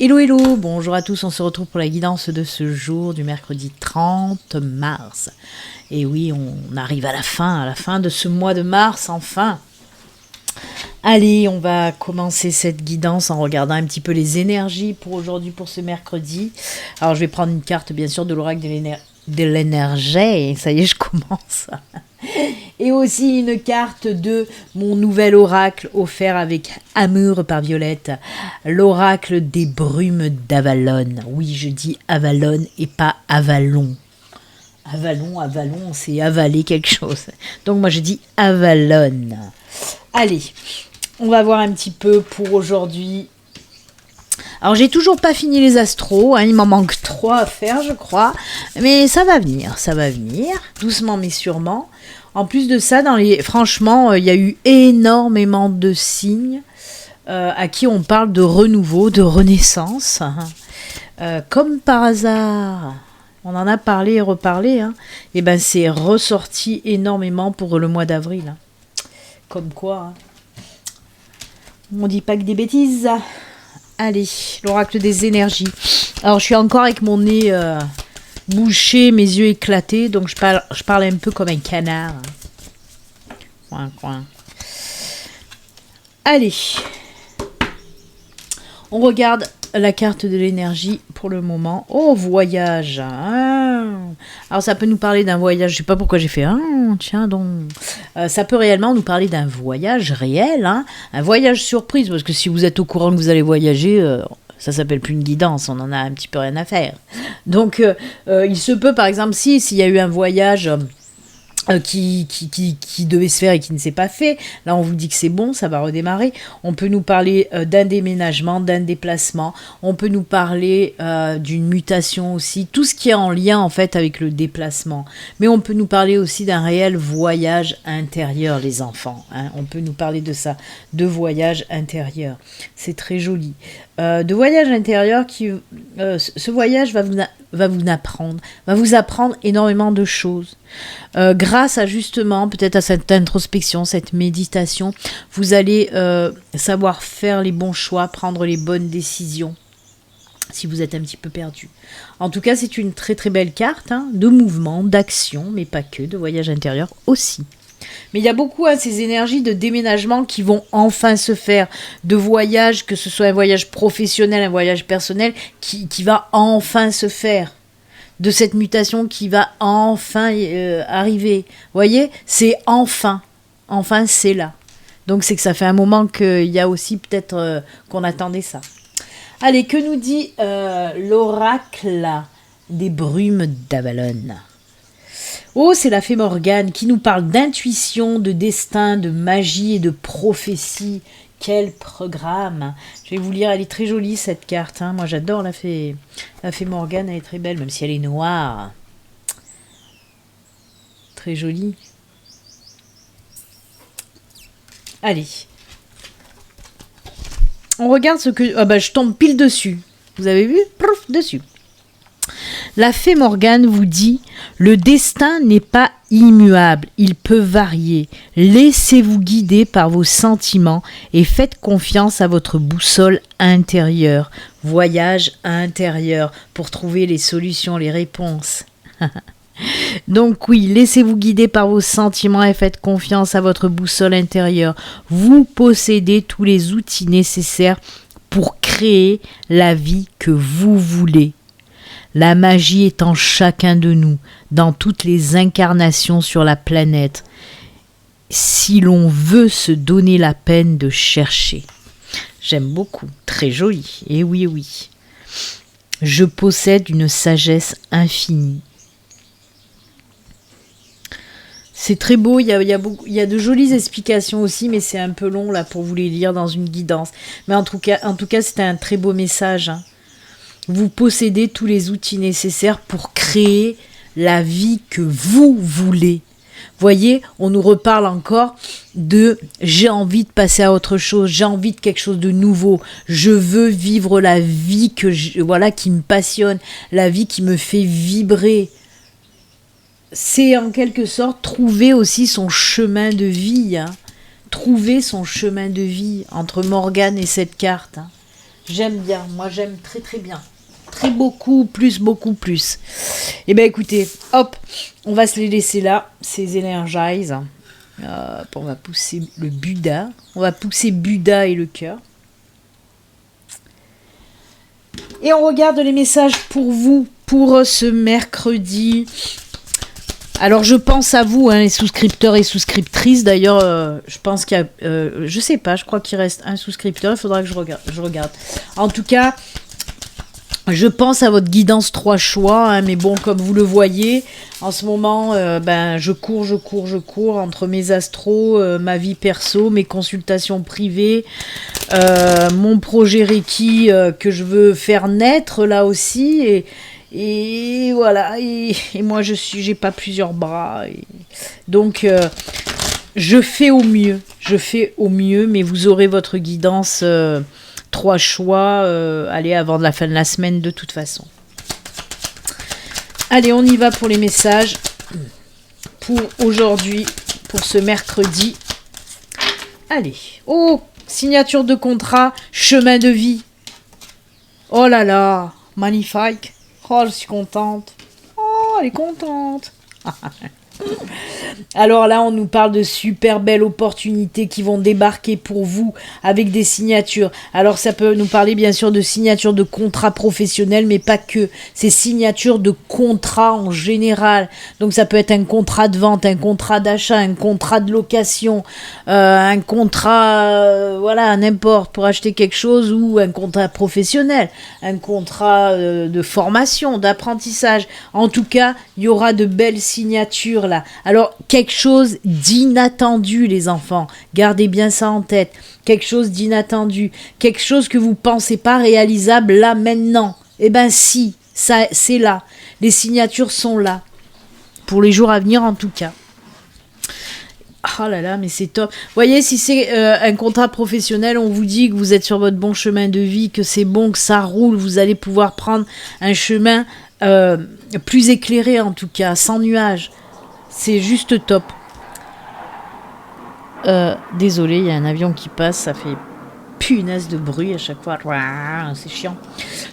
Hello hello, bonjour à tous, on se retrouve pour la guidance de ce jour du mercredi 30 mars. Et oui, on arrive à la fin de ce mois de mars, enfin. Allez, on va commencer cette guidance en regardant un petit peu les énergies pour aujourd'hui, pour ce mercredi. Alors je vais prendre une carte bien sûr de l'oracle de l'énergie, ça y est, je commence. Et aussi une carte de mon nouvel oracle offert avec amour par Violette, l'oracle des brumes d'Avalon. Oui, je dis Avalon et pas Avalon. Avalon, c'est avaler quelque chose. Donc moi je dis Avalon. Allez, on va voir un petit peu pour aujourd'hui. Alors j'ai toujours pas fini les astros, il m'en manque 3 à faire je crois, mais ça va venir, doucement mais sûrement. En plus de ça, franchement, il y a eu énormément de signes à qui on parle de renouveau, de renaissance, comme par hasard. On en a parlé et reparlé, et ben c'est ressorti énormément pour le mois d'avril. Comme quoi, on dit pas que des bêtises. Allez, l'oracle des énergies. Alors, je suis encore avec mon nez bouché, mes yeux éclatés, donc je parle un peu comme un canard. Coin, coin. Allez, on regarde la carte de l'énergie pour le moment. Oh, voyage. Alors, ça peut nous parler d'un voyage. Je sais pas pourquoi j'ai fait tiens donc. Ça peut réellement nous parler d'un voyage réel, un voyage surprise, parce que si vous êtes au courant que vous allez voyager, ça s'appelle plus une guidance, on en a un petit peu rien à faire. Donc, il se peut, par exemple, s'il y a eu un voyage qui devait se faire et qui ne s'est pas fait, là on vous dit que c'est bon, ça va redémarrer. On peut nous parler d'un déménagement, d'un déplacement, on peut nous parler d'une mutation aussi, tout ce qui est en lien en fait avec le déplacement, mais on peut nous parler aussi d'un réel voyage intérieur, les enfants, on peut nous parler de ça, de voyage intérieur, c'est très joli, de voyage intérieur ce voyage va vous apprendre énormément de choses. Grâce à justement, peut-être à cette introspection, cette méditation, vous allez savoir faire les bons choix, prendre les bonnes décisions, si vous êtes un petit peu perdu. En tout cas, c'est une très très belle carte, de mouvement, d'action, mais pas que, de voyage intérieur aussi. Mais il y a beaucoup ces énergies de déménagement qui vont enfin se faire, de voyage, que ce soit un voyage professionnel, un voyage personnel, qui va enfin se faire, de cette mutation qui va enfin arriver. Vous voyez, c'est enfin c'est là. Donc c'est que ça fait un moment qu'il y a aussi peut-être qu'on attendait ça. Allez, que nous dit l'oracle des brumes d'Avalon ? Oh, c'est la fée Morgane qui nous parle d'intuition, de destin, de magie et de prophétie. Quel programme! Je vais vous lire, elle est très jolie cette carte. Moi j'adore la fée Morgane, elle est très belle, même si elle est noire. Très jolie. Allez. On regarde ce que... je tombe pile dessus. Vous avez vu? Prouf, dessus. La fée Morgane vous dit « Le destin n'est pas immuable, il peut varier. Laissez-vous guider par vos sentiments et faites confiance à votre boussole intérieure. Voyage intérieur pour trouver les solutions, les réponses. » Donc oui, laissez-vous guider par vos sentiments et faites confiance à votre boussole intérieure. Vous possédez tous les outils nécessaires pour créer la vie que vous voulez. La magie est en chacun de nous, dans toutes les incarnations sur la planète, si l'on veut se donner la peine de chercher. J'aime beaucoup, très joli, et oui, oui. Je possède une sagesse infinie. C'est très beau, il y a de jolies explications aussi, mais c'est un peu long là pour vous les lire dans une guidance. Mais en tout cas c'était un très beau message. Vous possédez tous les outils nécessaires pour créer la vie que vous voulez. Voyez, on nous reparle encore de « j'ai envie de passer à autre chose, j'ai envie de quelque chose de nouveau, je veux vivre la vie qui me passionne, la vie qui me fait vibrer ». C'est en quelque sorte trouver aussi son chemin de vie. Trouver son chemin de vie entre Morgane et cette carte. J'aime bien. Moi, j'aime très très bien. Très beaucoup plus, beaucoup plus. Et ben écoutez, hop, on va se les laisser là, ces Energize. On va pousser le Bouddha. On va pousser Bouddha et le cœur. Et on regarde les messages pour vous, pour ce mercredi. Alors je pense à vous, hein, les souscripteurs et souscriptrices. D'ailleurs, je pense qu'il y a... je sais pas, je crois qu'il reste un souscripteur. Il faudra que je regarde. En tout cas... Je pense à votre guidance 3 choix, hein, mais bon, comme vous le voyez, en ce moment, je cours entre mes astros, ma vie perso, mes consultations privées, mon projet Reiki que je veux faire naître là aussi, et voilà, et moi j'ai pas plusieurs bras, donc je fais au mieux, mais vous aurez votre guidance 3 choix, allez, avant la fin de la semaine de toute façon. Allez, on y va pour les messages. Pour aujourd'hui, pour ce mercredi. Allez. Oh, signature de contrat, chemin de vie. Oh là là, magnifique. Oh, je suis contente. Oh, elle est contente. Alors là, on nous parle de super belles opportunités qui vont débarquer pour vous avec des signatures. Alors ça peut nous parler bien sûr de signatures de contrats professionnels, mais pas que. C'est signatures de contrats en général. Donc ça peut être un contrat de vente, un contrat d'achat, un contrat de location, un contrat, voilà, n'importe, pour acheter quelque chose, ou un contrat professionnel, un contrat de formation, d'apprentissage. En tout cas, il y aura de belles signatures là. Alors, quelque chose d'inattendu, les enfants. Gardez bien ça en tête. Quelque chose d'inattendu. Quelque chose que vous ne pensez pas réalisable là, maintenant. Eh bien, si, ça, c'est là. Les signatures sont là. Pour les jours à venir, en tout cas. Oh là là, mais c'est top. Vous voyez, si c'est un contrat professionnel, on vous dit que vous êtes sur votre bon chemin de vie, que c'est bon, que ça roule, vous allez pouvoir prendre un chemin plus éclairé, en tout cas, sans nuages. C'est juste top. Désolé, il y a un avion qui passe, ça fait punaise de bruit à chaque fois. C'est chiant.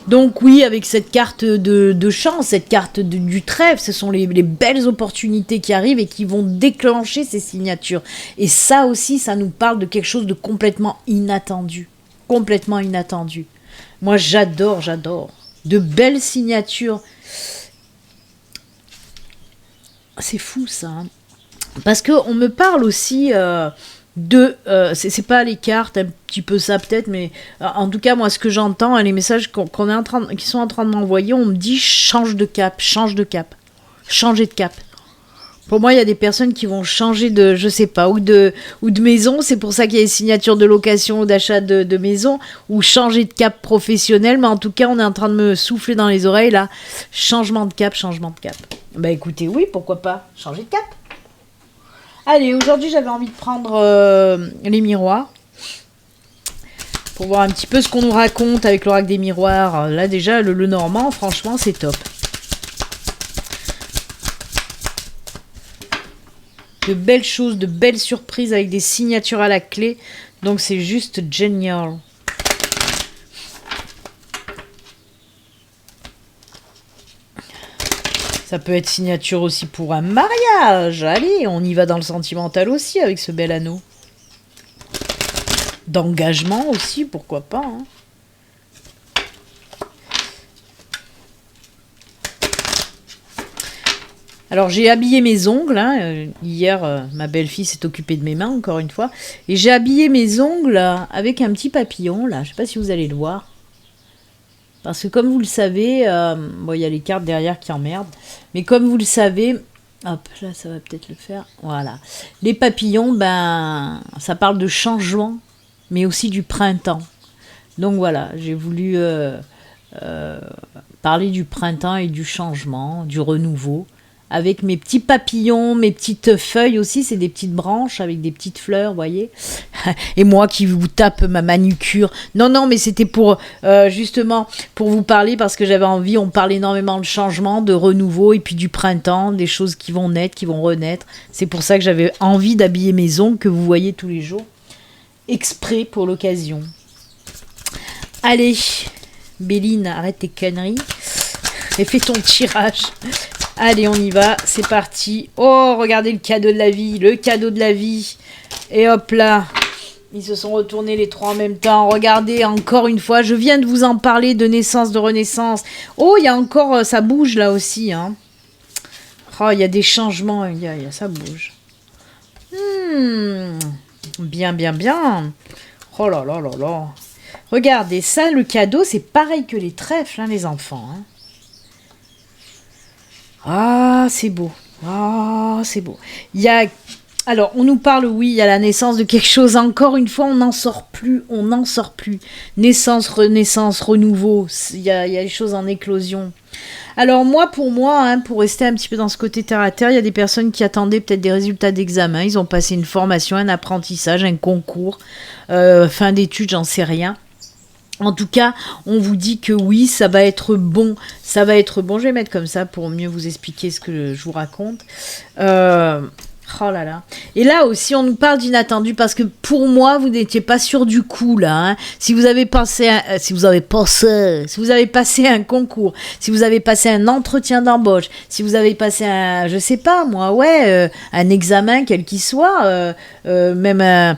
Donc oui, avec cette carte de chance, cette carte du trèfle, ce sont les belles opportunités qui arrivent et qui vont déclencher ces signatures. Et ça aussi, ça nous parle de quelque chose de complètement inattendu. Complètement inattendu. Moi, j'adore. De belles signatures. C'est fou ça, hein. Parce qu'on me parle aussi c'est pas les cartes, un petit peu ça peut-être, mais en tout cas moi ce que j'entends, les messages qui sont en train de m'envoyer, on me dit changer de cap. Pour moi il y a des personnes qui vont changer de, je sais pas, ou de maison, c'est pour ça qu'il y a des signatures de location ou d'achat de maison, ou changer de cap professionnel, mais en tout cas on est en train de me souffler dans les oreilles là, changement de cap. Bah écoutez, oui, pourquoi pas changer de cap. Allez, aujourd'hui j'avais envie de prendre les miroirs pour voir un petit peu ce qu'on nous raconte avec l'oracle des miroirs. Là déjà, le normand, franchement, c'est top. De belles choses, de belles surprises avec des signatures à la clé. Donc c'est juste génial. Ça peut être signature aussi pour un mariage. Allez, on y va dans le sentimental aussi avec ce bel anneau. D'engagement aussi, pourquoi pas, hein. Alors j'ai habillé mes ongles, hein. Hier ma belle-fille s'est occupée de mes mains encore une fois, et j'ai habillé mes ongles avec un petit papillon là, je sais pas si vous allez le voir. Parce que comme vous le savez, bon il y a les cartes derrière qui emmerdent, mais comme vous le savez, hop là ça va peut-être le faire, voilà. Les papillons, ben ça parle de changement, mais aussi du printemps. Donc voilà, j'ai voulu parler du printemps et du changement, du renouveau, avec mes petits papillons, mes petites feuilles aussi, c'est des petites branches avec des petites fleurs, vous voyez. Et moi qui vous tape ma manucure. Non, mais c'était pour justement pour vous parler, parce que j'avais envie, on parle énormément de changement, de renouveau, et puis du printemps, des choses qui vont naître, qui vont renaître. C'est pour ça que j'avais envie d'habiller mes ongles que vous voyez tous les jours, exprès pour l'occasion. Allez, Béline, arrête tes conneries. Et fais ton tirage. Allez, on y va, c'est parti. Oh, regardez le cadeau de la vie, le cadeau de la vie. Et hop là, ils se sont retournés les trois en même temps. Regardez, encore une fois, je viens de vous en parler de naissance, de renaissance. Oh, il y a encore, ça bouge là aussi. Hein. Oh, il y a des changements, ça bouge. Bien, bien, bien. Oh là là là là. Regardez, ça, le cadeau, c'est pareil que les trèfles, hein, les enfants. Hein. Ah, c'est beau. Ah, c'est beau. Il y a... Alors, on nous parle, oui, il y a la naissance de quelque chose. Encore une fois, on n'en sort plus. On n'en sort plus. Naissance, renaissance, renouveau. Il y a les choses en éclosion. Alors, pour moi, hein, pour rester un petit peu dans ce côté terre-à-terre, il y a des personnes qui attendaient peut-être des résultats d'examen. Ils ont passé une formation, un apprentissage, un concours, fin d'études, j'en sais rien. En tout cas, on vous dit que oui, ça va être bon. Ça va être bon. Je vais mettre comme ça pour mieux vous expliquer ce que je vous raconte. Oh là là. Et là aussi, on nous parle d'inattendu parce que pour moi, vous n'étiez pas sûr du coup là. Hein. Si vous avez passé un concours, si vous avez passé un entretien d'embauche, si vous avez passé je sais pas moi, un examen quel qu'il soit, même un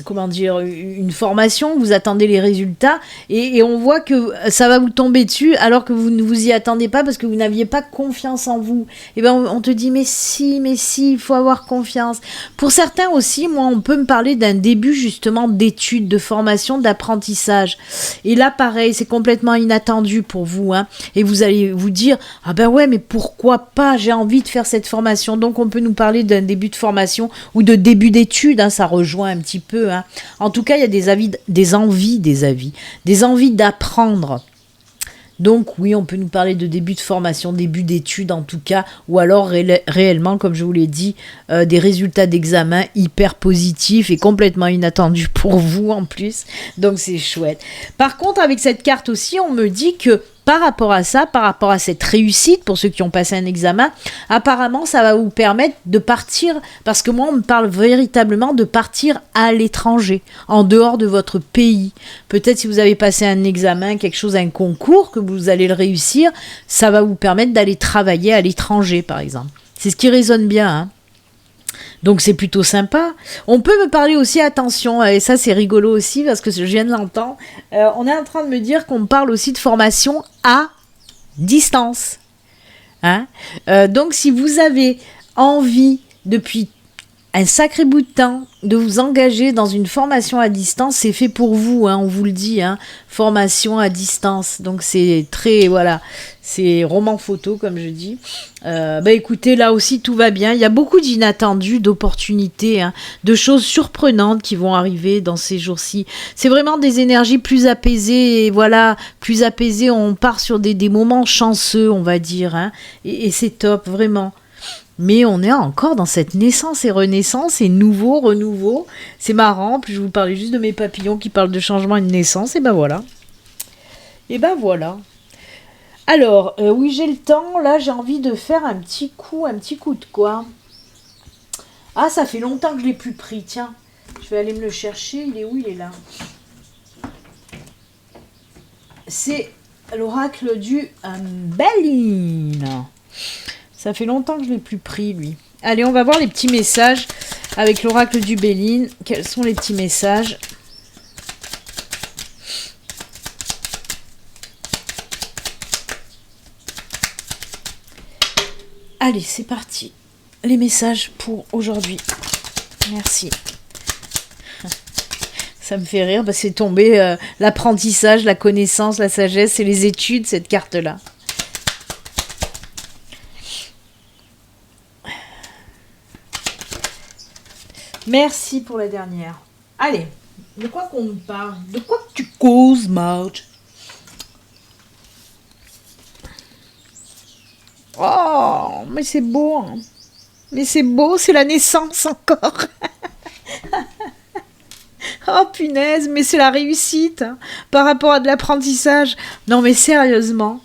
comment dire, une formation, vous attendez les résultats et on voit que ça va vous tomber dessus alors que vous ne vous y attendez pas parce que vous n'aviez pas confiance en vous. Et ben on te dit mais si, il faut avoir confiance. Pour certains aussi, moi on peut me parler d'un début justement d'études, de formation, d'apprentissage. Et là pareil, c'est complètement inattendu pour vous. Hein. Et vous allez vous dire ah ben ouais mais pourquoi pas, j'ai envie de faire cette formation. Donc on peut nous parler d'un début de formation ou de début d'études, hein, ça rejoint un petit peu. Hein. En tout cas, il y a des envies d'apprendre. Donc oui, on peut nous parler de début de formation, début d'études en tout cas, ou alors réellement, comme je vous l'ai dit, des résultats d'examen hyper positifs et complètement inattendus pour vous en plus. Donc c'est chouette. Par contre, avec cette carte aussi, on me dit que par rapport à ça, par rapport à cette réussite, pour ceux qui ont passé un examen, apparemment, ça va vous permettre de partir, parce que moi, on me parle véritablement de partir à l'étranger, en dehors de votre pays. Peut-être si vous avez passé un examen, quelque chose, un concours, que vous allez le réussir, ça va vous permettre d'aller travailler à l'étranger, par exemple. C'est ce qui résonne bien, hein. Donc c'est plutôt sympa. On peut me parler aussi, attention, et ça c'est rigolo aussi parce que je viens de l'entendre, on est en train de me dire qu'on parle aussi de formation à distance. Hein. Donc si vous avez envie depuis un sacré bout de temps de vous engager dans une formation à distance, c'est fait pour vous, hein, on vous le dit, hein, formation à distance. Donc c'est très, voilà, c'est roman photo comme je dis. Écoutez, là aussi tout va bien. Il y a beaucoup d'inattendus, d'opportunités, hein, de choses surprenantes qui vont arriver dans ces jours-ci. C'est vraiment des énergies plus apaisées, et voilà, plus apaisées. On part sur des moments chanceux, on va dire, hein, et c'est top, vraiment. Mais on est encore dans cette naissance et renaissance et nouveau, renouveau. C'est marrant, puis je vous parlais juste de mes papillons qui parlent de changement et de naissance, et ben voilà. Et ben voilà. Alors, oui, j'ai le temps, là j'ai envie de faire un petit coup de quoi. Ah, ça fait longtemps que je ne l'ai plus pris, tiens. Je vais aller me le chercher, il est où? Il est là. C'est l'oracle du Béline. Ça fait longtemps que je ne l'ai plus pris, lui. Allez, on va voir les petits messages avec l'oracle du Béline. Quels sont les petits messages? Allez, c'est parti. Les messages pour aujourd'hui. Merci. Ça me fait rire, parce que c'est tombé l'apprentissage, la connaissance, la sagesse et les études, cette carte-là. Merci pour la dernière. Allez, de quoi qu'on me parle? De quoi que tu causes, Marge? Oh, mais c'est beau. Hein. Mais c'est beau, c'est la naissance encore. Oh punaise, mais c'est la réussite hein, par rapport à de l'apprentissage. Non mais sérieusement.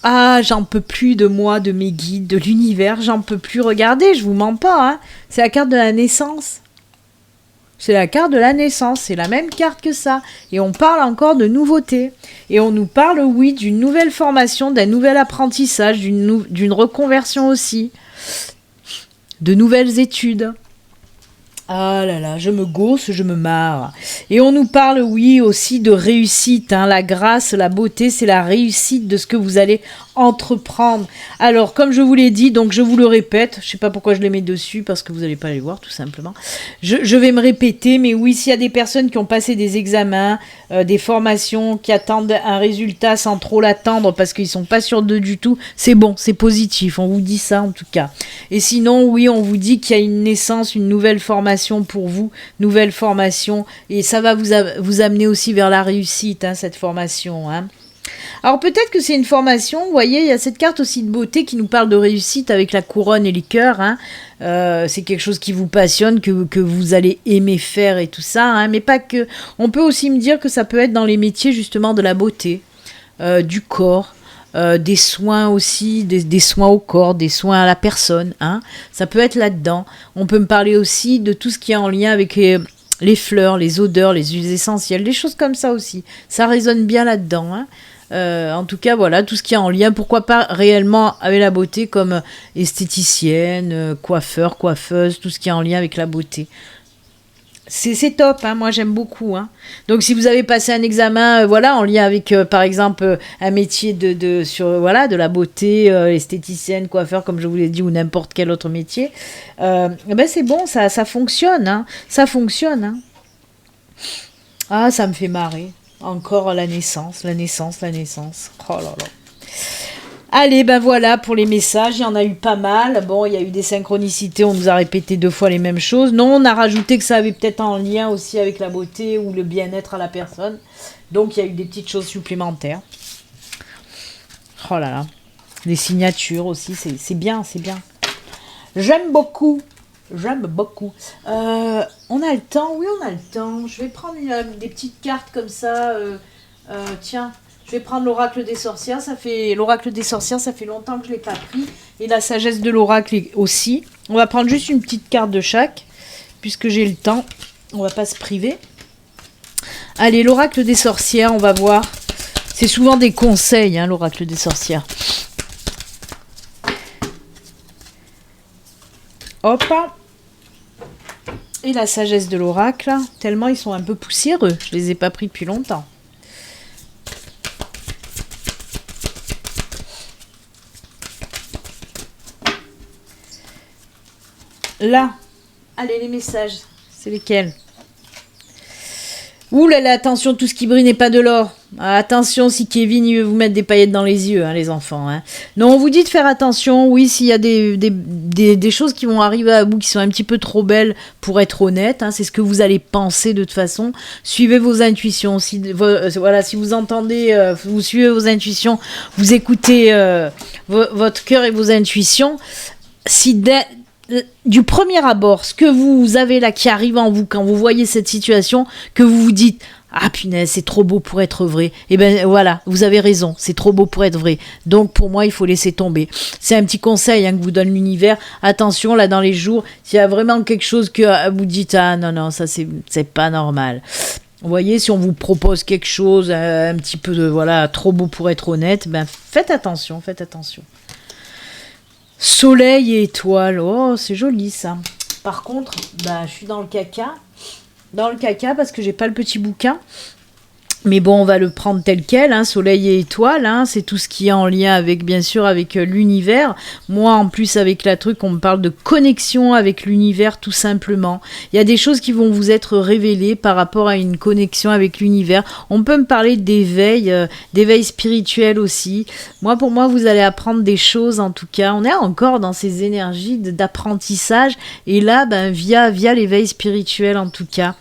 Ah, j'en peux plus de moi, de mes guides, de l'univers, j'en peux plus. Regardez, je vous mens pas, hein. C'est la carte de la naissance. C'est la carte de la naissance, c'est la même carte que ça. Et on parle encore de nouveauté. Et on nous parle, oui, d'une nouvelle formation, d'un nouvel apprentissage, d'une reconversion aussi. De nouvelles études. Ah là là, je me gausse, je me marre. Et on nous parle, oui, aussi de réussite. Hein. La grâce, la beauté, c'est la réussite de ce que vous allez entreprendre. Alors, comme je vous l'ai dit, donc je vous le répète, je sais pas pourquoi je les mets dessus, parce que vous n'allez pas les voir, tout simplement. Je vais me répéter, mais oui, s'il y a des personnes qui ont passé des examens, des formations, qui attendent un résultat sans trop l'attendre, parce qu'ils sont pas sûrs d'eux du tout, c'est bon, c'est positif, on vous dit ça en tout cas. Et sinon, oui, on vous dit qu'il y a une naissance, une nouvelle formation pour vous, nouvelle formation, et ça va vous amener aussi vers la réussite, hein, cette formation, hein. Alors peut-être que c'est une formation, vous voyez, il y a cette carte aussi de beauté qui nous parle de réussite avec la couronne et les cœurs, hein. C'est quelque chose qui vous passionne, que vous allez aimer faire et tout ça, hein, mais pas que. On peut aussi me dire que ça peut être dans les métiers justement de la beauté, du corps, des soins aussi, des soins au corps, des soins à la personne, hein. Ça peut être là-dedans. On peut me parler aussi de tout ce qui est en lien avec les fleurs, les odeurs, les huiles essentielles, des choses comme ça aussi. Ça résonne bien là-dedans, hein. En tout cas, voilà, tout ce qui est en lien, pourquoi pas réellement avec la beauté comme esthéticienne, coiffeur, coiffeuse, tout ce qui est en lien avec la beauté. C'est top, hein, moi j'aime beaucoup. Hein. Donc si vous avez passé un examen voilà, en lien avec, par exemple, un métier de la beauté, esthéticienne, coiffeur, comme je vous l'ai dit, ou n'importe quel autre métier, ben c'est bon, ça fonctionne. Hein, ça fonctionne. Hein. Ah, ça me fait marrer. Encore la naissance. Oh là là. Allez, ben voilà pour les messages, il y en a eu pas mal. Bon, il y a eu des synchronicités, on nous a répété 2 fois les mêmes choses. Non, on a rajouté que ça avait peut-être en lien aussi avec la beauté ou le bien-être à la personne. Donc, il y a eu des petites choses supplémentaires. Oh là là. Les signatures aussi, c'est bien, c'est bien. J'aime beaucoup. On a le temps, oui, on a le temps. Je vais prendre des petites cartes comme ça. Tiens, je vais prendre l'oracle des sorcières. L'oracle des sorcières, ça fait longtemps que je ne l'ai pas pris. Et la sagesse de l'oracle aussi. On va prendre juste une petite carte de chaque, puisque j'ai le temps. On va pas se priver. Allez, l'oracle des sorcières, on va voir. C'est souvent des conseils, hein, l'oracle des sorcières. Hop. Et la sagesse de l'oracle, tellement ils sont un peu poussiéreux. Je les ai pas pris depuis longtemps. Là, allez, les messages, c'est lesquels? Ouh là là, attention, tout ce qui brille n'est pas de l'or. Attention si Kevin il veut vous mettre des paillettes dans les yeux, hein, les enfants. Hein. Non, on vous dit de faire attention, oui, s'il y a des choses qui vont arriver à vous qui sont un petit peu trop belles pour être honnête, hein, c'est ce que vous allez penser de toute façon. Suivez vos intuitions. Si vous entendez, vous suivez vos intuitions, vous écoutez votre cœur et vos intuitions. Si du premier abord, ce que vous avez là qui arrive en vous, quand vous voyez cette situation, que vous vous dites « Ah punaise, c'est trop beau pour être vrai », et bien voilà, vous avez raison, c'est trop beau pour être vrai. Donc pour moi, il faut laisser tomber. C'est un petit conseil que vous donne l'univers. Attention, là dans les jours, s'il y a vraiment quelque chose que vous dites « Ah non, ça c'est pas normal ». Vous voyez, si on vous propose quelque chose, un petit peu de, trop beau pour être honnête, ben faites attention. Soleil et étoiles, oh c'est joli ça. Par contre, je suis dans le caca parce que j'ai pas le petit bouquin. Mais bon, on va le prendre tel quel, hein, soleil et étoiles, hein, c'est tout ce qui est en lien avec, bien sûr, avec l'univers. Moi, en plus, avec la truc, on me parle de connexion avec l'univers, tout simplement. Il y a des choses qui vont vous être révélées par rapport à une connexion avec l'univers. On peut me parler d'éveil spirituel aussi. Pour moi, vous allez apprendre des choses, en tout cas. On est encore dans ces énergies d'apprentissage. Et là, via l'éveil spirituel, en tout cas.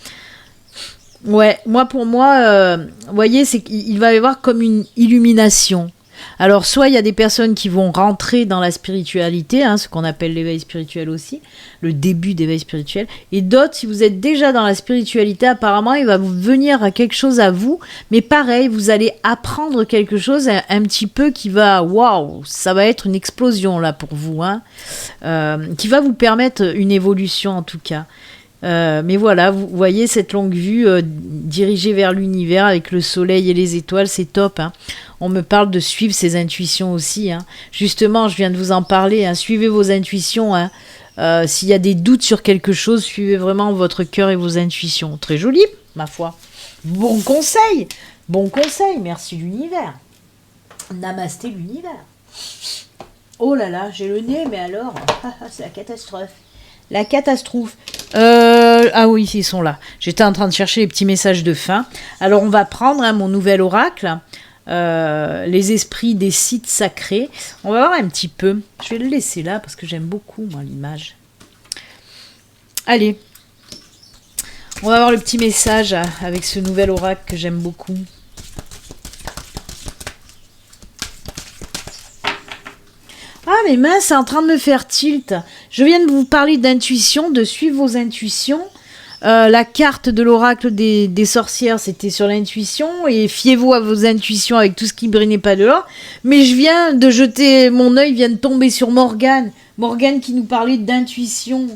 Ouais, pour moi, vous voyez, c'est qu'il va y avoir comme une illumination. Alors, soit il y a des personnes qui vont rentrer dans la spiritualité, hein, ce qu'on appelle l'éveil spirituel aussi, le début d'éveil spirituel, et d'autres, si vous êtes déjà dans la spiritualité, apparemment, il va vous venir quelque chose à vous, mais pareil, vous allez apprendre quelque chose un petit peu qui va, waouh, ça va être une explosion là pour vous, hein, qui va vous permettre une évolution en tout cas. Mais voilà, vous voyez cette longue vue dirigée vers l'univers avec le soleil et les étoiles, c'est top. Hein. On me parle de suivre ses intuitions aussi. Hein. Justement, je viens de vous en parler. Hein. Suivez vos intuitions. Hein. S'il y a des doutes sur quelque chose, suivez vraiment votre cœur et vos intuitions. Très joli, ma foi. Bon conseil. Bon conseil. Merci l'univers. Namasté l'univers. Oh là là, j'ai le nez, mais alors, c'est la catastrophe. La catastrophe. Ah oui, ils sont là. J'étais en train de chercher les petits messages de fin. Alors, on va prendre mon nouvel oracle, les esprits des sites sacrés. On va voir un petit peu. Je vais le laisser là parce que j'aime beaucoup, moi, l'image. Allez. On va voir le petit message avec ce nouvel oracle que j'aime beaucoup. Ah mais mince, c'est en train de me faire tilt. Je viens de vous parler d'intuition, de suivre vos intuitions. La carte de l'oracle des sorcières, c'était sur l'intuition. Et fiez-vous à vos intuitions avec tout ce qui brille n'est pas de l'or. Mais je viens de jeter, mon œil vient de tomber sur Morgane. Morgane qui nous parlait d'intuition.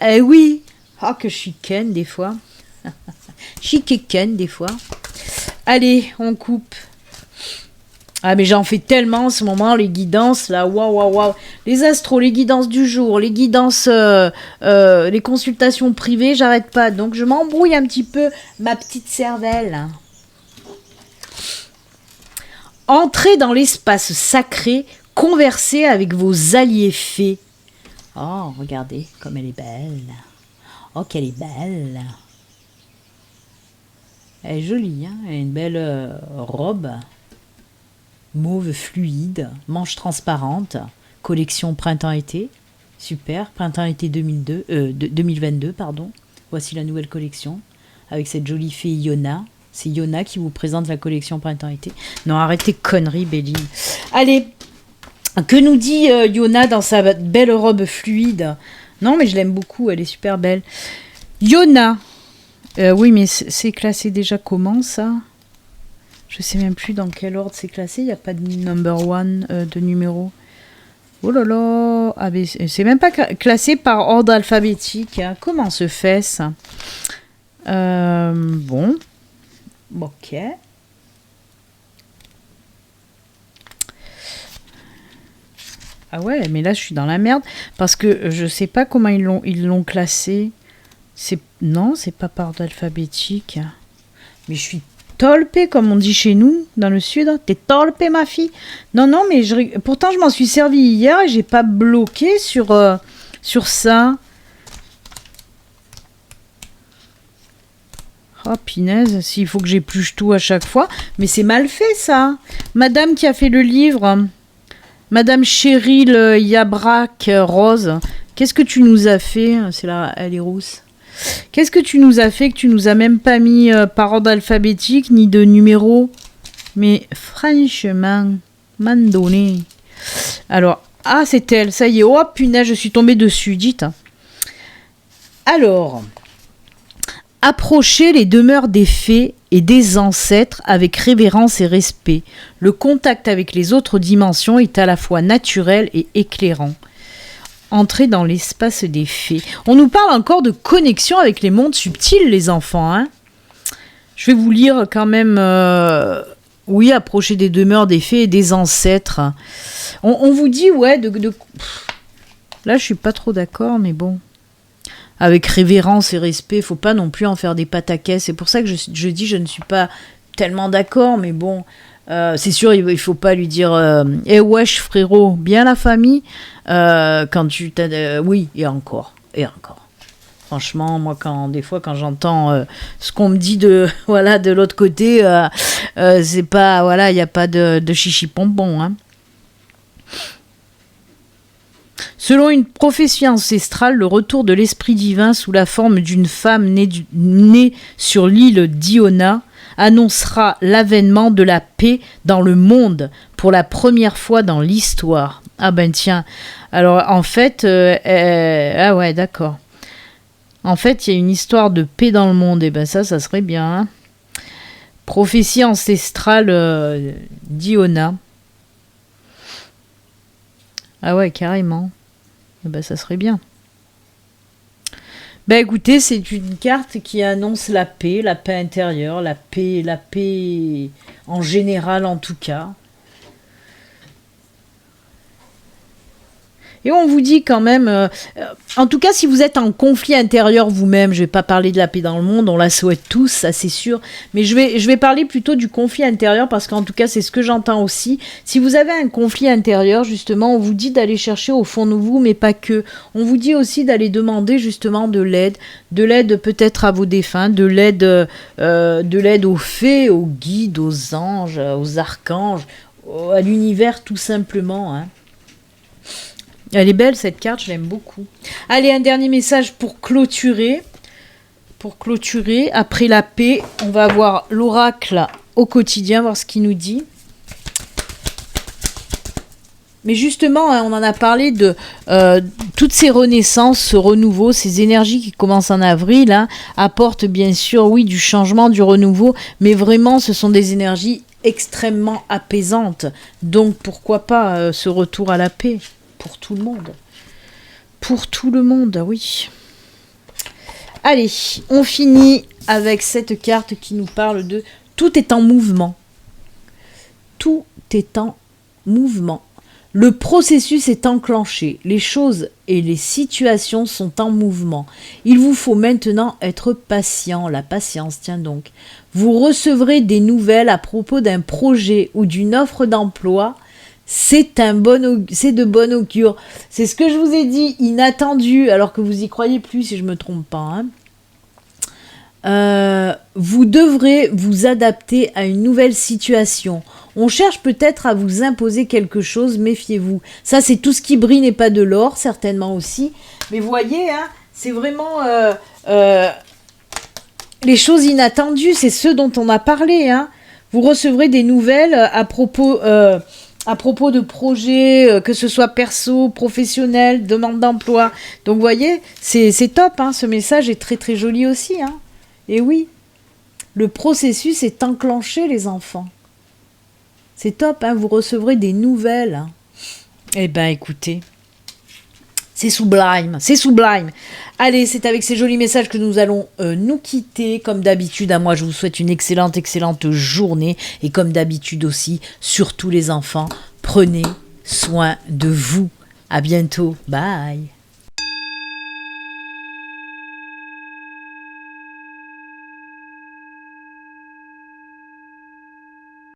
Eh oui. Ah que je suis ken des fois. Je suis ken des fois. Allez, on coupe. Ah mais j'en fais tellement en ce moment, les guidances, là, waouh. Les astros, les guidances du jour, les guidances, les consultations privées, j'arrête pas. Donc je m'embrouille un petit peu, ma petite cervelle. Entrez dans l'espace sacré, conversez avec vos alliés fées. Oh, regardez comme elle est belle. Oh, qu'elle est belle. Elle est jolie, hein, elle a une belle robe. Mauve fluide, manche transparente, collection printemps-été, super, printemps-été 2022, pardon. Voici la nouvelle collection, avec cette jolie fée Yona. C'est Yona qui vous présente la collection printemps-été. Non, arrêtez conneries, Béline. Allez, que nous dit Yona dans sa belle robe fluide? Non, mais je l'aime beaucoup, elle est super belle. Yona, oui, mais c'est classé déjà comment, ça? Je sais même plus dans quel ordre c'est classé. Il n'y a pas de number one de numéro. Oh là là. Ah, mais c'est même pas classé par ordre alphabétique. Hein. Comment se fait ça? Bon. Ok. Ah ouais, mais là je suis dans la merde. Parce que je sais pas comment ils l'ont classé. Non, c'est pas par ordre alphabétique. Mais je suis tolpé, comme on dit chez nous, dans le sud. T'es tolpé, ma fille. Non, mais pourtant, je m'en suis servi hier et j'ai pas bloqué sur ça. Oh, pinaise, s'il faut que j'épluche tout à chaque fois. Mais c'est mal fait, ça. Madame qui a fait le livre, Madame Cheryl Yabrak Rose, qu'est-ce que tu nous as fait? C'est là, elle est rousse. Qu'est-ce que tu nous as fait que tu nous as même pas mis par ordre alphabétique ni de numéro? Mais franchement, mandonné. Alors, ah c'est elle, ça y est, oh punaise, je suis tombée dessus, dites. Alors, approchez les demeures des fées et des ancêtres avec révérence et respect. Le contact avec les autres dimensions est à la fois naturel et éclairant. Entrer dans l'espace des fées. On nous parle encore de connexion avec les mondes subtils, les enfants. Hein. Je vais vous lire quand même... Oui, approcher des demeures des fées et des ancêtres. On vous dit, ouais, Là, je suis pas trop d'accord, mais bon. Avec révérence et respect, faut pas non plus en faire des pataquès. C'est pour ça que je dis, je ne suis pas tellement d'accord, mais bon... c'est sûr, il faut pas lui dire eh wesh frérot, bien la famille quand tu t'as oui, et encore. Franchement, moi des fois quand j'entends ce qu'on me dit de l'autre côté, c'est pas il y a pas de chichi pompon hein. Selon une prophétie ancestrale, le retour de l'esprit divin sous la forme d'une femme née sur l'île d'Iona annoncera l'avènement de la paix dans le monde pour la première fois dans l'histoire. Ah ben tiens, alors en fait, ah ouais d'accord. En fait, il y a une histoire de paix dans le monde, et ben ça serait bien. Hein. Prophétie ancestrale d'Iona. Ah ouais, carrément. Et ben ça serait bien. Ben écoutez, c'est une carte qui annonce la paix intérieure, la paix en général en tout cas. Et on vous dit quand même, en tout cas si vous êtes en conflit intérieur vous-même, je vais pas parler de la paix dans le monde, on la souhaite tous, ça c'est sûr, mais je vais parler plutôt du conflit intérieur parce qu'en tout cas c'est ce que j'entends aussi. Si vous avez un conflit intérieur justement, on vous dit d'aller chercher au fond de vous, mais pas que. On vous dit aussi d'aller demander justement de l'aide peut-être à vos défunts, de l'aide aux fées, aux guides, aux anges, aux archanges, à l'univers tout simplement, hein. Elle est belle cette carte, je l'aime beaucoup. Allez, un dernier message pour clôturer. Après la paix, on va voir l'oracle au quotidien, voir ce qu'il nous dit. Mais justement, hein, on en a parlé de toutes ces renaissances, ce renouveau, ces énergies qui commencent en avril, hein, apportent bien sûr, oui, du changement, du renouveau, mais vraiment, ce sont des énergies extrêmement apaisantes. Donc, pourquoi pas ce retour à la paix ? Pour tout le monde. Pour tout le monde, oui. Allez, on finit avec cette carte qui nous parle de tout est en mouvement. Tout est en mouvement. Le processus est enclenché. Les choses et les situations sont en mouvement. Il vous faut maintenant être patient. La patience, tiens donc. Vous recevrez des nouvelles à propos d'un projet ou d'une offre d'emploi. C'est de bon augure. C'est ce que je vous ai dit, inattendu, alors que vous y croyez plus si je me trompe pas. Hein. Vous devrez vous adapter à une nouvelle situation. On cherche peut-être à vous imposer quelque chose, méfiez-vous. Ça, c'est tout ce qui brille n'est pas de l'or, certainement aussi. Mais voyez, hein, c'est vraiment les choses inattendues, c'est ce dont on a parlé. Hein. Vous recevrez des nouvelles à propos de projets, que ce soit perso, professionnel, demande d'emploi. Donc, vous voyez, c'est top, hein, ce message est très très joli aussi. Hein. Et oui, le processus est enclenché, les enfants. C'est top, hein, vous recevrez des nouvelles. Hein. Eh ben, écoutez, c'est sublime, c'est sublime. Allez, c'est avec ces jolis messages que nous allons nous quitter. Comme d'habitude, à moi, je vous souhaite une excellente journée. Et comme d'habitude aussi, surtout les enfants, prenez soin de vous. À bientôt. Bye.